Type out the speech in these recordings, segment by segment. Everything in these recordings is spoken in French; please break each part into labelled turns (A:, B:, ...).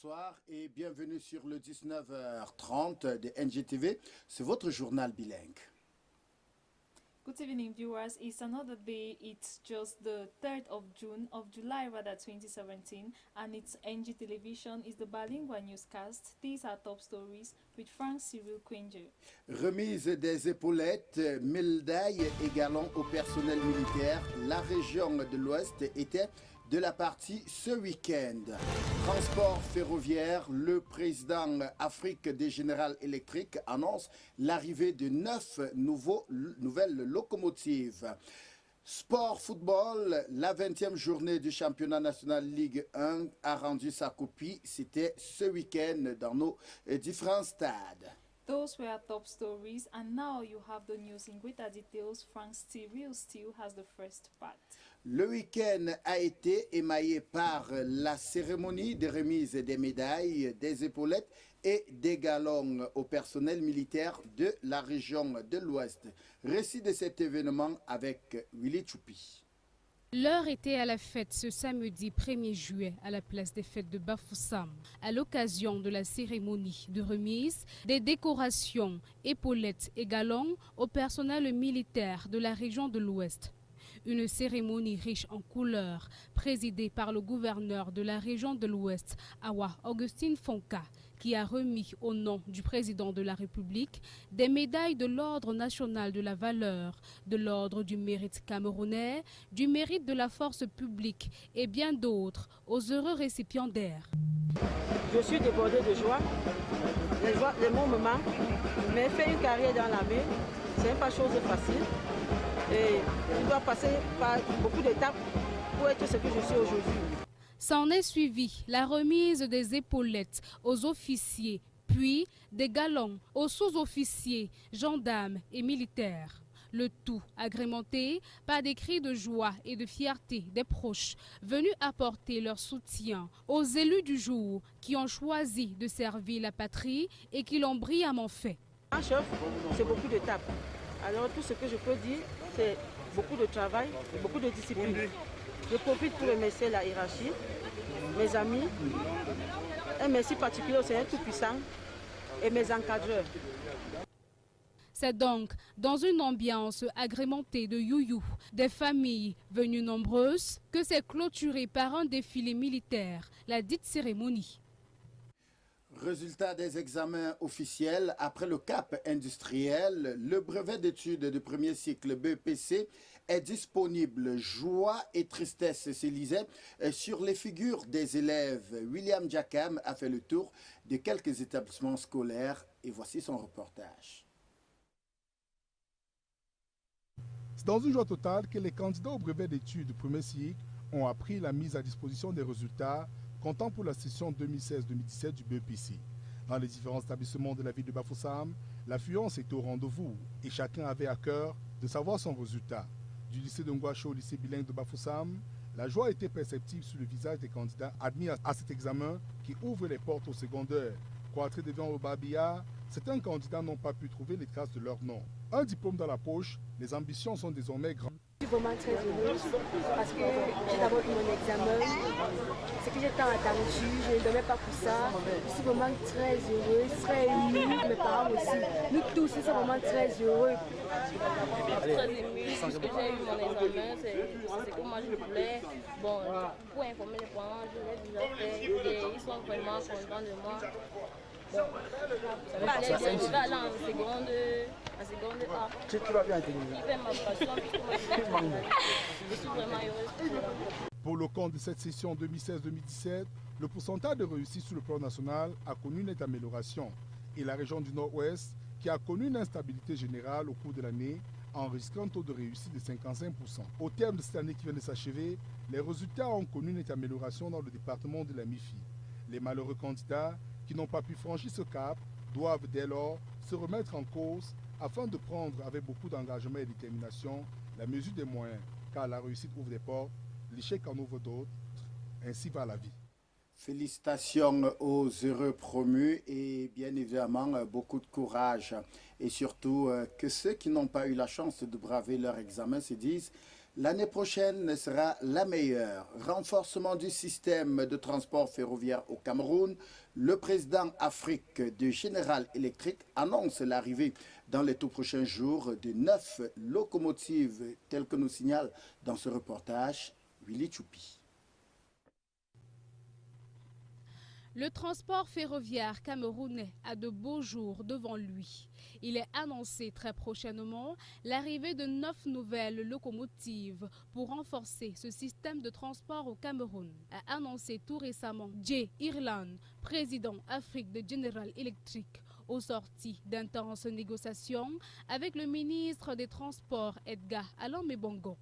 A: bonsoir et bienvenue sur le 19h30 de NGTV. C'est votre journal bilingue.
B: Good evening, viewers. It's another day. It's just the 3rd of July rather, 2017, and it's NG Television. It's the bilingual newscast. These are top stories with Frank Cyril Quenje.
A: Remise des épaulettes, médailles et galons au personnel militaire. La région de l'Ouest était de la partie ce week-end. Transport ferroviaire, le président Afrique des General Electric annonce l'arrivée de 9 nouvelles locomotives. Sport football, la 20e journée du championnat national Ligue 1 a rendu sa copie. C'était ce week-end dans nos différents stades.
B: Those were top stories, and now you have the news in greater details. Frank Cyril still has the first part.
A: Le week-end a été émaillé par la cérémonie de remise des médailles, des épaulettes et des galons au personnel militaire de la région de l'Ouest. Récit de cet événement avec Willy Choupi.
C: L'heure était à la fête ce samedi 1er juillet à la place des fêtes de Bafoussam, à l'occasion de la cérémonie de remise des décorations, épaulettes et galons au personnel militaire de la région de l'Ouest. Une cérémonie riche en couleurs, présidée par le gouverneur de la région de l'Ouest, Awa Augustine Fonka, qui a remis au nom du président de la République des médailles de l'Ordre national de la valeur, de l'Ordre du mérite camerounais, du mérite de la force publique et bien d'autres aux heureux récipiendaires.
D: Je suis débordée de joie, les mots me manquent, mais faire une carrière dans l'armée, ce n'est pas chose facile. Et je dois passer par beaucoup d'étapes pour être ce que je suis aujourd'hui.
C: S'en est suivi la remise des épaulettes aux officiers, puis des galons aux sous-officiers, gendarmes et militaires. Le tout agrémenté par des cris de joie et de fierté des proches venus apporter leur soutien aux élus du jour qui ont choisi de servir la patrie et qui l'ont brillamment fait.
D: Un chef, c'est beaucoup d'étapes. Alors tout ce que je peux dire, c'est beaucoup de travail et beaucoup de discipline. Je profite pour remercier la hiérarchie, mes amis, un merci particulier au Seigneur Tout-Puissant et mes encadreurs.
C: C'est donc dans une ambiance agrémentée de youyou, des familles venues nombreuses, que c'est clôturé par un défilé militaire, la dite cérémonie.
A: Résultat des examens officiels après le cap industriel, le brevet d'études de premier cycle BEPC est disponible. Joie et tristesse se lisaient sur les figures des élèves. William Jackham a fait le tour de quelques établissements scolaires et voici son reportage.
E: C'est dans une joie totale que les candidats au brevet d'études du premier cycle ont appris la mise à disposition des résultats comptant pour la session 2016-2017 du BEPC. Dans les différents établissements de la ville de Bafoussam, l'affluence était au rendez-vous et chacun avait à cœur de savoir son résultat. Du lycée de Ngouacho au lycée bilingue de Bafoussam, la joie était perceptible sur le visage des candidats admis à cet examen qui ouvre les portes au secondaire. Cloîtrés devant au Babia, certains candidats n'ont pas pu trouver les traces de leur nom. Un diplôme dans la poche, les ambitions sont désormais grandes.
F: Je suis vraiment très heureuse parce que j'ai d'abord eu mon examen. Ce que j'ai tant attendu, je ne dormais pas pour ça. Je suis vraiment très heureuse, très émue. Mes parents aussi. Nous tous, nous sommes vraiment très heureux.
G: Très émue puisque j'ai eu mon examen, c'est ce que moi je voulais. Bon, pour informer les parents, je l'ai déjà fait et ils sont vraiment contents de moi. Bon, ça va bien, là en seconde A.
H: Tu vas bien intégrer.
G: Il fait ma passion puisque moi je suis vraiment heureuse.
E: Pour le compte de cette session 2016-2017, le pourcentage de réussite sur le plan national a connu une nette amélioration et la région du Nord-Ouest, qui a connu une instabilité générale au cours de l'année, a enregistré un taux de réussite de 55%. Au terme de cette année qui vient de s'achever, les résultats ont connu une nette amélioration dans le département de la MIFI. Les malheureux candidats qui n'ont pas pu franchir ce cap doivent dès lors se remettre en cause afin de prendre avec beaucoup d'engagement et de détermination la mesure des moyens, car la réussite ouvre des portes, l'échec en ouvre d'autres, ainsi va la vie.
A: Félicitations aux heureux promus et bien évidemment beaucoup de courage et surtout que ceux qui n'ont pas eu la chance de braver leur examen se disent L'année prochaine sera la meilleure. Renforcement du système de transport ferroviaire au Cameroun. Le président Afrique de General Electric annonce l'arrivée dans les tout prochains jours de 9 locomotives, telles que nous signale dans ce reportage Willy Choupi.
C: Le transport ferroviaire camerounais a de beaux jours devant lui. Il est annoncé très prochainement l'arrivée de 9 nouvelles locomotives pour renforcer ce système de transport au Cameroun, a annoncé tout récemment Jay Irland, président Afrique de General Electric, aux sorties d'intenses négociations avec le ministre des Transports Edgar Alain Mebongo.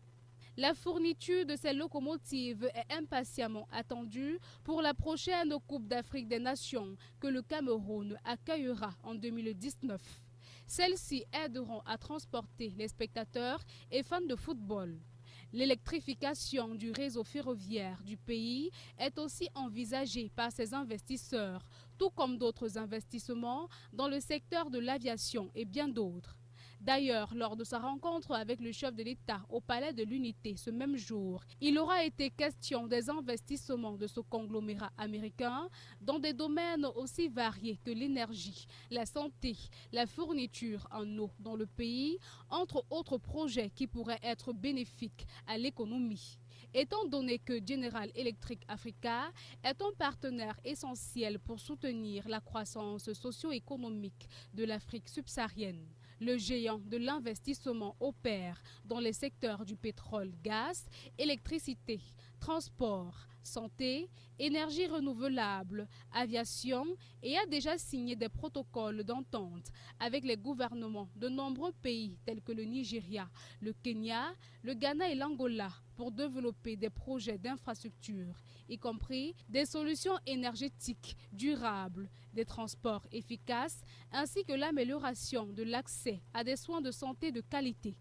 C: La fourniture de ces locomotives est impatiemment attendue pour la prochaine Coupe d'Afrique des Nations que le Cameroun accueillera en 2019. Celles-ci aideront à transporter les spectateurs et fans de football. L'électrification du réseau ferroviaire du pays est aussi envisagée par ces investisseurs, tout comme d'autres investissements dans le secteur de l'aviation et bien d'autres. D'ailleurs, lors de sa rencontre avec le chef de l'État au Palais de l'Unité ce même jour, il aura été question des investissements de ce conglomérat américain dans des domaines aussi variés que l'énergie, la santé, la fourniture en eau dans le pays, entre autres projets qui pourraient être bénéfiques à l'économie. Étant donné que General Electric Africa est un partenaire essentiel pour soutenir la croissance socio-économique de l'Afrique subsaharienne, le géant de l'investissement opère dans les secteurs du pétrole, gaz, électricité, transport, santé, énergie renouvelable, aviation et a déjà signé des protocoles d'entente avec les gouvernements de nombreux pays tels que le Nigeria, le Kenya, le Ghana et l'Angola pour développer des projets d'infrastructure, y compris des solutions énergétiques durables, des transports efficaces ainsi que l'amélioration de l'accès à des soins de santé de qualité.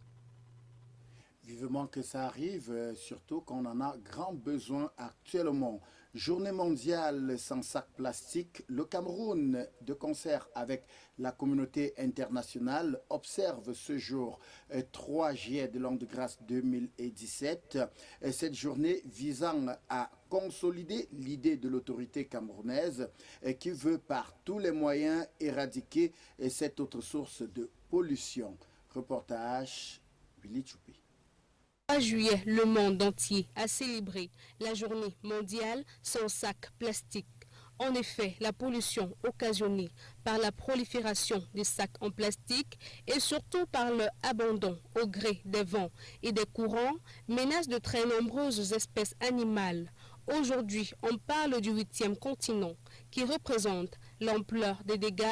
A: Vivement que ça arrive, surtout qu'on en a grand besoin actuellement. Journée mondiale sans sac plastique, le Cameroun, de concert avec la communauté internationale, observe ce jour 3 juillet de l'an de grâce 2017. Cette journée visant à consolider l'idée de l'autorité camerounaise qui veut par tous les moyens éradiquer cette autre source de pollution. Reportage Willy Choupi.
H: 3 juillet, le monde entier a célébré la journée mondiale sans sac plastique. En effet, la pollution occasionnée par la prolifération des sacs en plastique et surtout par leur abandon au gré des vents et des courants menace de très nombreuses espèces animales. Aujourd'hui, on parle du 8e continent qui représente l'ampleur des dégâts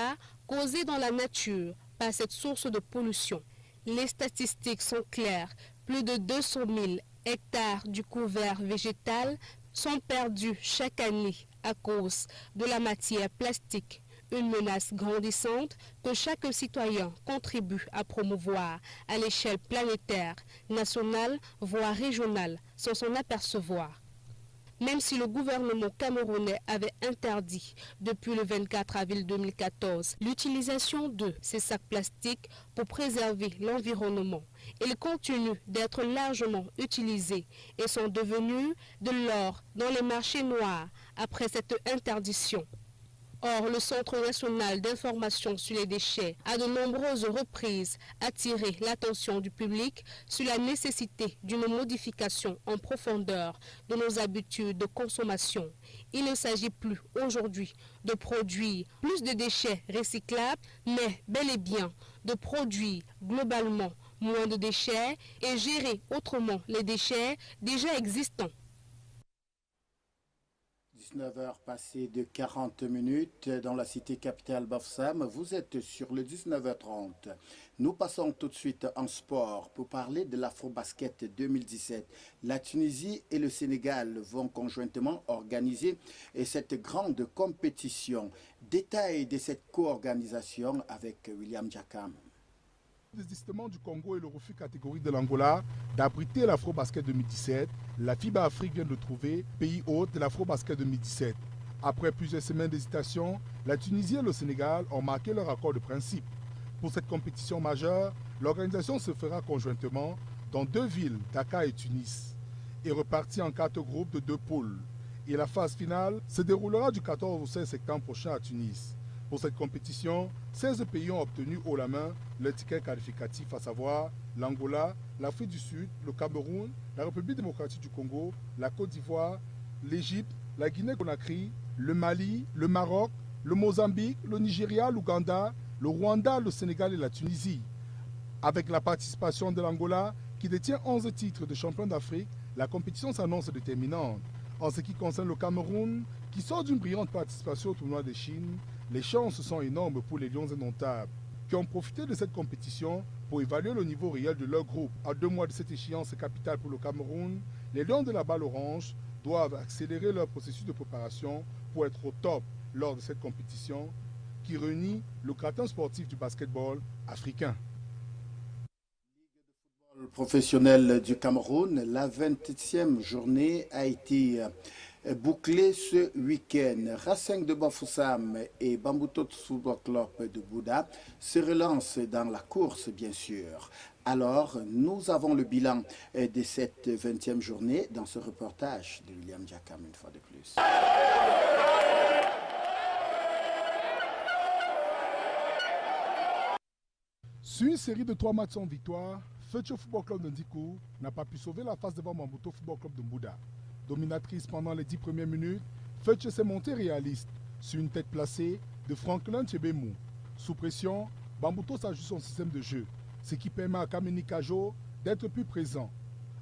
H: causés dans la nature par cette source de pollution. Les statistiques sont claires. Plus de 200 000 hectares du couvert végétal sont perdus chaque année à cause de la matière plastique. Une menace grandissante que chaque citoyen contribue à promouvoir à l'échelle planétaire, nationale, voire régionale, sans s'en apercevoir. Même si le gouvernement camerounais avait interdit depuis le 24 avril 2014 l'utilisation de ces sacs plastiques pour préserver l'environnement, ils continuent d'être largement utilisés et sont devenus de l'or dans les marchés noirs après cette interdiction. Or, le Centre national d'information sur les déchets a de nombreuses reprises attiré l'attention du public sur la nécessité d'une modification en profondeur de nos habitudes de consommation. Il ne s'agit plus aujourd'hui de produire plus de déchets recyclables, mais bel et bien de produire globalement moins de déchets et gérer autrement les déchets déjà existants.
A: 19h passées de 40 minutes dans la cité capitale Bafoussam. Vous êtes sur le 19h30. Nous passons tout de suite en sport pour parler de l'Afrobasket 2017. La Tunisie et le Sénégal vont conjointement organiser cette grande compétition. Détail de cette co-organisation avec William Jakam.
E: Le désistement du Congo et le refus catégorique de l'Angola d'abriter l'Afrobasket 2017, la FIBA Afrique vient de trouver pays hôte de l'Afrobasket 2017. Après plusieurs semaines d'hésitation, la Tunisie et le Sénégal ont marqué leur accord de principe. Pour cette compétition majeure, l'organisation se fera conjointement dans 2 villes, Dakar et Tunis, est reparti en 4 groupes de 2 poules. Et la phase finale se déroulera du 14 au 16 septembre prochain à Tunis. Pour cette compétition, 16 pays ont obtenu haut la main le ticket qualificatif, à savoir l'Angola, l'Afrique du Sud, le Cameroun, la République démocratique du Congo, la Côte d'Ivoire, l'Égypte, la Guinée-Conakry, le Mali, le Maroc, le Mozambique, le Nigeria, l'Ouganda, le Rwanda, le Sénégal et la Tunisie. Avec la participation de l'Angola, qui détient 11 titres de champion d'Afrique, la compétition s'annonce déterminante. En ce qui concerne le Cameroun, qui sort d'une brillante participation au tournoi de Chine, les chances sont énormes pour les Lions indomptables, qui ont profité de cette compétition pour évaluer le niveau réel de leur groupe. À 2 mois de cette échéance capitale pour le Cameroun, les Lions de la balle orange doivent accélérer leur processus de préparation pour être au top lors de cette compétition qui réunit le gratin sportif du basketball africain.
A: Professionnel du Cameroun, la 20e journée a été bouclée ce week-end. Racing de Bafoussam et Bambutot Football Club de Bouda se relancent dans la course, bien sûr. Alors, nous avons le bilan de cette 20e journée dans ce reportage de William Diakam, une fois de plus.
E: Sur une série de 3 matchs sans victoire, Fetcho Football Club de Ndikou n'a pas pu sauver la face devant Bambuto Football Club de Mbouda. Dominatrice pendant les 10 premières minutes, Fetcho s'est montée réaliste sur une tête placée de Franklin Tchebemou. Sous pression, Bambuto s'ajoute son système de jeu, ce qui permet à Kameni Kajo d'être plus présent.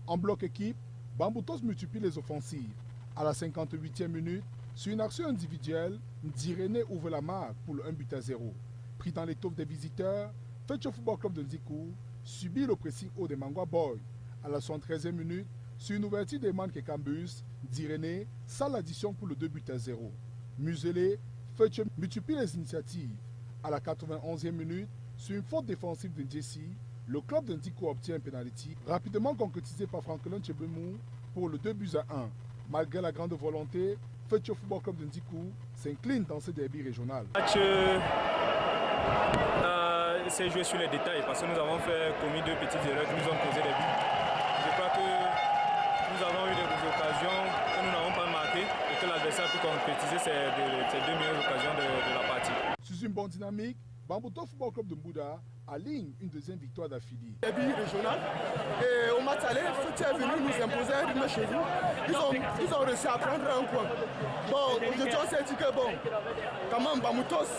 E: En bloc équipe, Bambuto multiplie les offensives. À la 58e minute, sur une action individuelle, Ndirene ouvre la marque pour le 1-0. Pris dans l'étoffe des visiteurs, Fetcho Football Club de Ndikou subit le pressing haut des Mangwa Boy. À la 73e minute, sur une ouverture des Man Kekambus, Direne sale l'addition pour le 2-0. Muselé, Fetcho multiplie les initiatives. À la 91e minute, sur une faute défensive de Jesse, le club de Ndikou obtient un penalty, rapidement concrétisé par Franklin Tchebemou pour le 2-1. Malgré la grande volonté, Fetcho Football Club de Ndikou s'incline dans ce derby régional.
I: C'est joué sur les détails parce que nous avons commis 2 petites erreurs qui nous ont causé des buts. Je crois que nous avons eu des occasions que nous n'avons pas marquées et que l'adversaire a pu concrétiser ces 2 meilleures occasions de la partie.
E: Sous une bonne dynamique, Bambuto Football Club de Mbouda aligne une 2e victoire d'affilée.
J: Derby régional. Et au match aller, Fetcho est venu nous imposer un rythme chez nous. Ils ont réussi à prendre un point. Bon, aujourd'hui on s'est dit que bon, quand même Bambutos,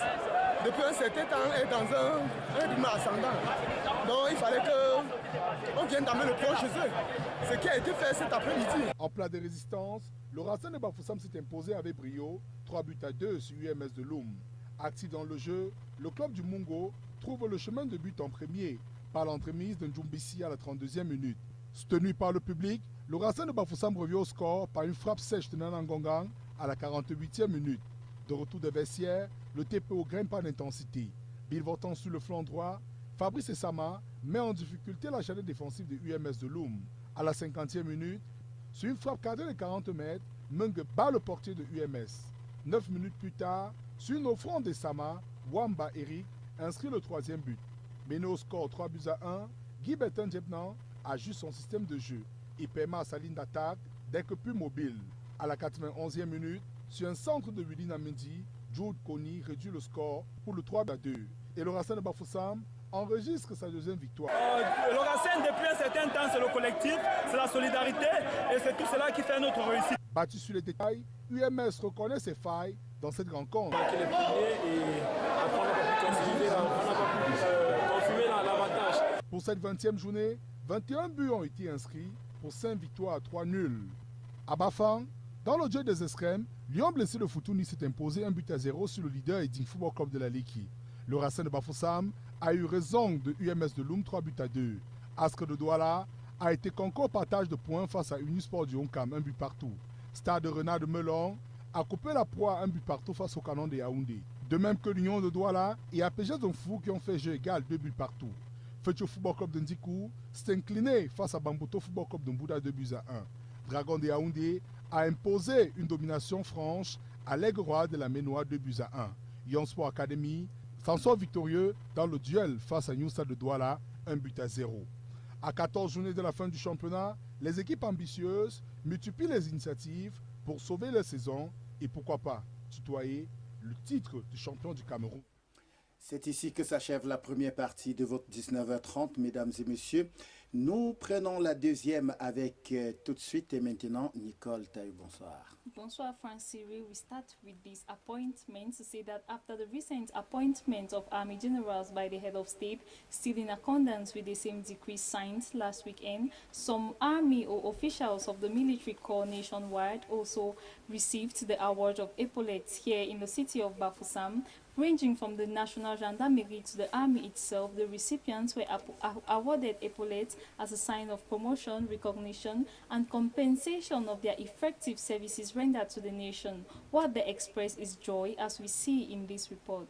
J: depuis un certain temps, est dans un rythme ascendant. Donc il fallait qu'on vienne d'amener le point chez eux. Ce qui a été fait cet après-midi.
E: En plat de résistance, le Racing de Bafoussam s'est imposé avec brio, 3-2 sur UMS de Loum. Actif dans le jeu, le club du Mungo trouve le chemin de but en premier par l'entremise de Ndjumbisi à la 32e minute. Soutenu par le public, le Racing de Bafoussam revient au score par une frappe sèche de Nanangongang à la 48e minute. De retour des vestiaires, le TPO grimpe en intensité. Virevoltant sur le flanc droit, Fabrice Essama met en difficulté la charnière défensive de UMS de Loum. À la 50e minute, sur une frappe cadrée de 40 mètres, Mung bat le portier de UMS. 9 minutes plus tard, sur une offrande d'Essama, Wamba Eric inscrit le 3e but. Mené au score 3-1, Guy Bertin Djebnan ajuste son système de jeu et permet à sa ligne d'attaque d'être plus mobile. À la 91e minute, sur un centre de Willy Namendi, Jude Kony réduit le score pour le 3-2. Et le Racing de Bafoussam enregistre sa 2e victoire.
I: Le Racing, depuis un certain temps, c'est le collectif, c'est la solidarité et c'est tout cela qui fait notre réussite.
E: Battu sur les détails, UMS reconnaît ses failles dans cette rencontre. Pour cette 20e journée, 21 buts ont été inscrits pour 5 victoires à 3 nuls. À Bafang, dans le jeu des extrêmes, Lyon blessé de Foutouni s'est imposé 1-0 sur le leader Edin Football Club de la Liki. Le Racing de Bafoussam a eu raison de UMS de Loum 3-2. Astre de Douala a été concours partage de points face à Unisport du Honkam, 1 but partout. Stade Renard de Melon a coupé la proie 1 but partout face au Canon de Yaoundé. De même que l'Union de Douala et APG Zonfou qui ont fait jeu égal 2 buts partout. Fetcho Football Club de Ndikou s'est incliné face à Bambuto Football Club de Mbouda 2-1. Dragon de Yaoundé a imposé une domination franche à l'Aigle Roi de la Ménois 2-1. Yon Sport Academy s'en sort victorieux dans le duel face à New Stade de Douala 1-0. À 14 journées de la fin du championnat, les équipes ambitieuses multiplient les initiatives pour sauver leur saison et pourquoi pas tutoyer le titre de champion du Cameroun.
A: C'est ici que s'achève la première partie de votre 19h30, mesdames et messieurs. Nous prenons la deuxième avec tout de suite et maintenant Nicole Taï. Bonsoir.
B: Bonsoir, Francis. We start with this appointment to say that after the recent appointment of Army generals by the head of state, still in accordance with the same decree signed last weekend, some army or officials of the military corps nationwide also received the award of epaulettes here in the city of Bafoussam. Ranging from the National Gendarmerie to the Army itself, the recipients were awarded epaulettes as a sign of promotion, recognition, and compensation of their effective services rendered to the nation. What they express is joy, as we see in this report.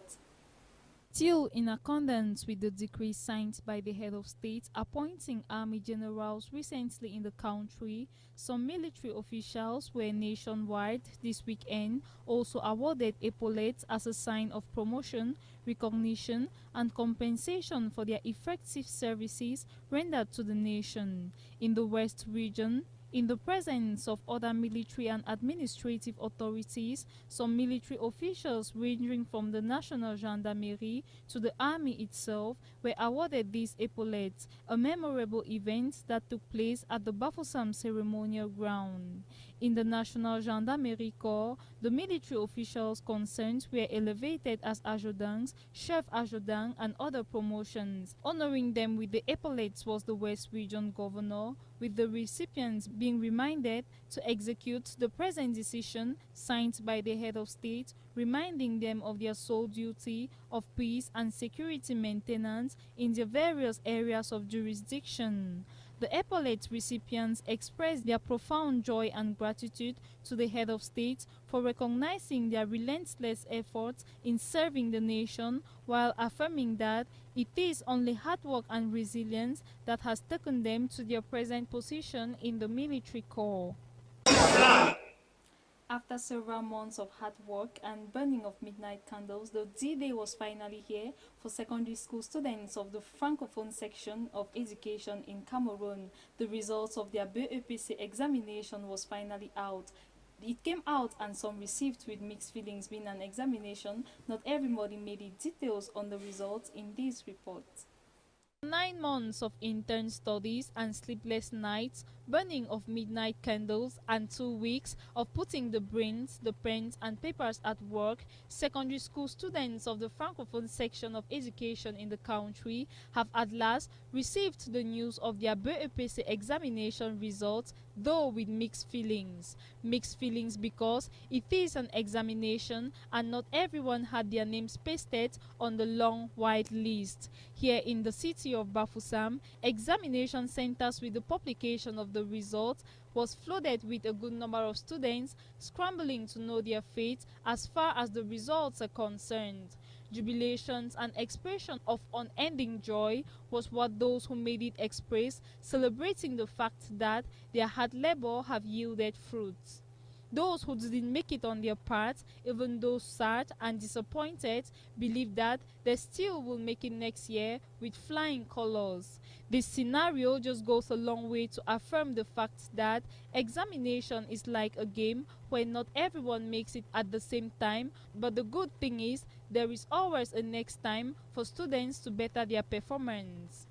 B: Still in accordance with the decree signed by the head of state appointing army generals recently in the country, some military officials were nationwide this weekend also awarded epaulettes as a sign of promotion, recognition, and compensation for their effective services rendered to the nation. In the West region, in the presence of other military and administrative authorities, some military officials ranging from the National Gendarmerie to the army itself were awarded these epaulettes, a memorable event that took place at the Bafoussam ceremonial ground. In the National Gendarmerie Corps, the military officials concerned were elevated as adjudants, chef adjutant, and other promotions. Honoring them with the epaulettes was the West Region Governor, with the recipients being reminded to execute the present decision signed by the head of state, reminding them of their sole duty of peace and security maintenance in the various areas of jurisdiction. The epaulettes recipients expressed their profound joy and gratitude to the head of state for recognizing their relentless efforts in serving the nation, while affirming that it is only hard work and resilience that has taken them to their present position in the military corps. After several months of hard work and burning of midnight candles, the D-Day was finally here for secondary school students of the Francophone section of education in Cameroon. The results of their BEPC examination was finally out. It came out and some received with mixed feelings. Being an examination, not everybody made it. Details on the results in this report. 9 months of intense studies and sleepless nights, burning of midnight candles, and 2 weeks of putting the brains, the pens, and papers at work, secondary school students of the Francophone section of education in the country have at last received the news of their BEPC examination results, though with mixed feelings. Mixed feelings because it is an examination and not everyone had their names pasted on the long white list. Here in the city of Bafoussam, examination centers with the publication of the results was flooded with a good number of students scrambling to know their fate as far as the results are concerned. Jubilations and expression of unending joy was what those who made it expressed, celebrating the fact that their hard labor have yielded fruits. Those who didn't make it on their part, even though sad and disappointed, believe that they still will make it next year with flying colors. This scenario just goes a long way to affirm the fact that examination is like a game where not everyone makes it at the same time, but the good thing is there is always a next time for students to better their performance.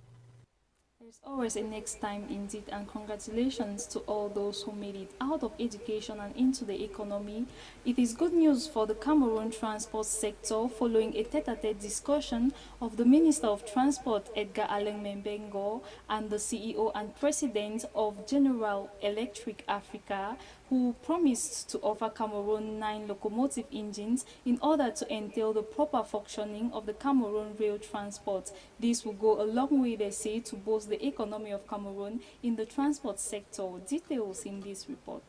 B: There's always a next time indeed, and congratulations to all those who made it out of education and into the economy. It is good news for the Cameroon transport sector following a tete-a-tete discussion of the Minister of Transport Edgar Alain Membengo and the CEO and President of General Electric Africa, who promised to offer Cameroon 9 locomotive engines in order to entail the proper functioning of the Cameroon rail transport. This will go a long way, they say, to boost the economy of Cameroon in the transport sector. Details in this report.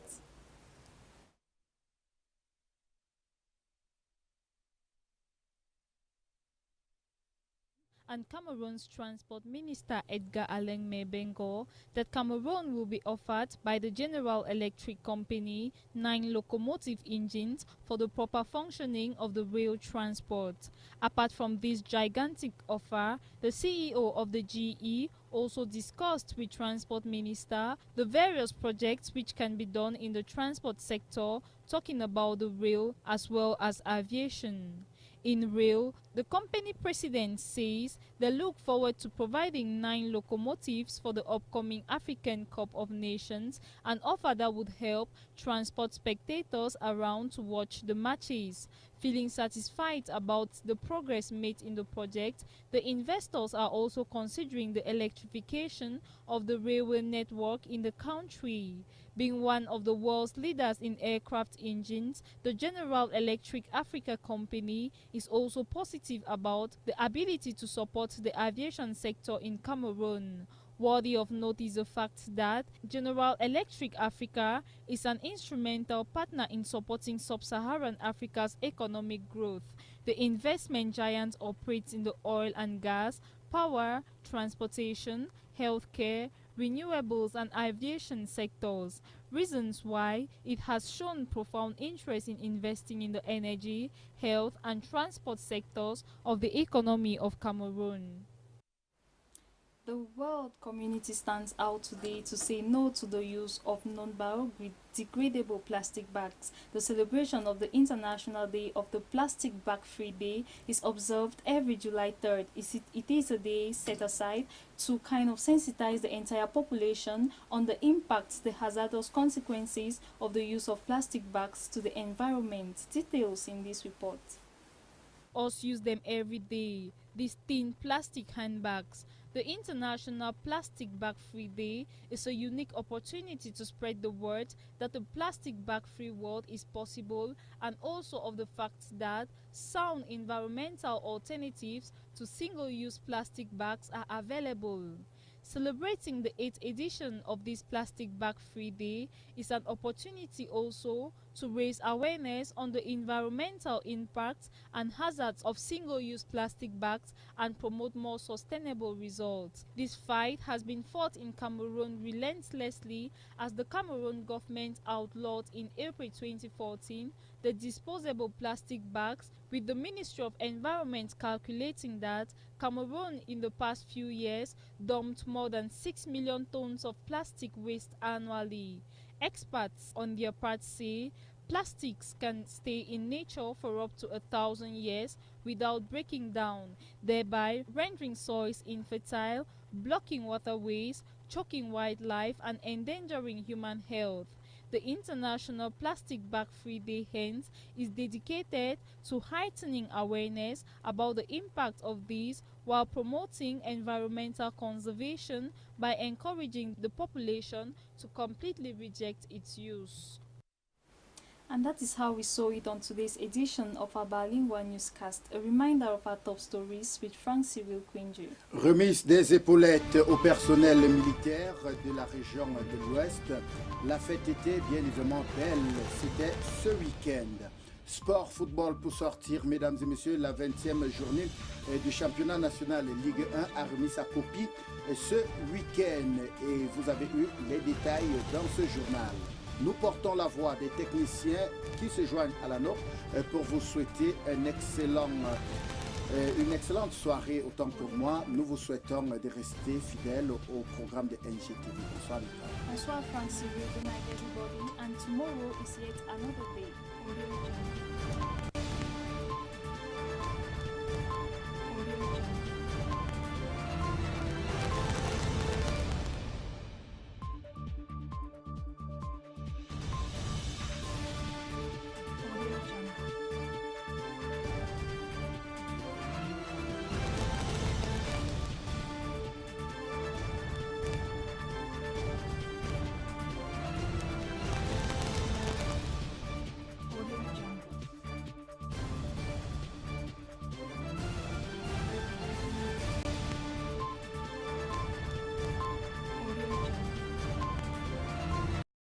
B: and Cameroon's Transport Minister Edgar Alain Mebengo that Cameroon will be offered by the General Electric Company 9 locomotive engines for the proper functioning of the rail transport. Apart from this gigantic offer, the CEO of the GE also discussed with Transport Minister the various projects which can be done in the transport sector, talking about the rail as well as aviation. In rail, the company president says they look forward to providing 9 locomotives for the upcoming African Cup of Nations, an offer that would help transport spectators around to watch the matches. Feeling satisfied about the progress made in the project, the investors are also considering the electrification of the railway network in the country. Being one of the world's leaders in aircraft engines, the General Electric Africa Company is also positive about the ability to support the aviation sector in Cameroon. Worthy of note is the fact that General Electric Africa is an instrumental partner in supporting sub-Saharan Africa's economic growth. The investment giant operates in the oil and gas, power, transportation, healthcare, renewables and aviation sectors, reasons why it has shown profound interest in investing in the energy, health and transport sectors of the economy of Cameroon. The world community stands out today to say no to the use of non-biodegradable plastic bags. The celebration of the International Day of the Plastic Bag Free Day is observed every July 3rd. It is a day set aside to kind of sensitize the entire population on the impacts, the hazardous consequences of the use of plastic bags to the environment. Details in this report. Us use them every day, these thin plastic handbags. The International Plastic Bag Free Day is a unique opportunity to spread the word that the plastic bag-free world is possible, and also of the fact that sound environmental alternatives to single-use plastic bags are available. Celebrating the 8th edition of this Plastic Bag-Free Day is an opportunity also to raise awareness on the environmental impacts and hazards of single-use plastic bags and promote more sustainable results. This fight has been fought in Cameroon relentlessly as the Cameroon government outlawed in April 2014 the disposable plastic bags, with the Ministry of Environment calculating that Cameroon in the past few years dumped more than 6 million tons of plastic waste annually. Experts on their part say plastics can stay in nature for up to 1,000 years without breaking down, thereby rendering soils infertile, blocking waterways, choking wildlife and endangering human health. The International Plastic Bag Free Day hence is dedicated to heightening awareness about the impact of these while promoting environmental conservation by encouraging the population to completely reject its use. And that is how we saw it on today's edition of our bilingual newscast. A reminder of our top stories with Frank Cyril Quinju.
A: Remise des épaulettes au personnel militaire de la région de l'Ouest. La fête était bien évidemment belle. C'était ce week-end. Sport, football pour sortir, mesdames et messieurs, la 20e journée du championnat national Ligue 1 a remis sa copie ce week-end. Et vous avez eu les détails dans ce journal. Nous portons la voix des techniciens qui se joignent à la nôtre pour vous souhaiter une excellente soirée autant pour moi. Nous vous souhaitons de rester fidèles au programme de NGTV. Bonsoir.
B: Bonsoir Francis, good night everybody, and tomorrow is yet another day.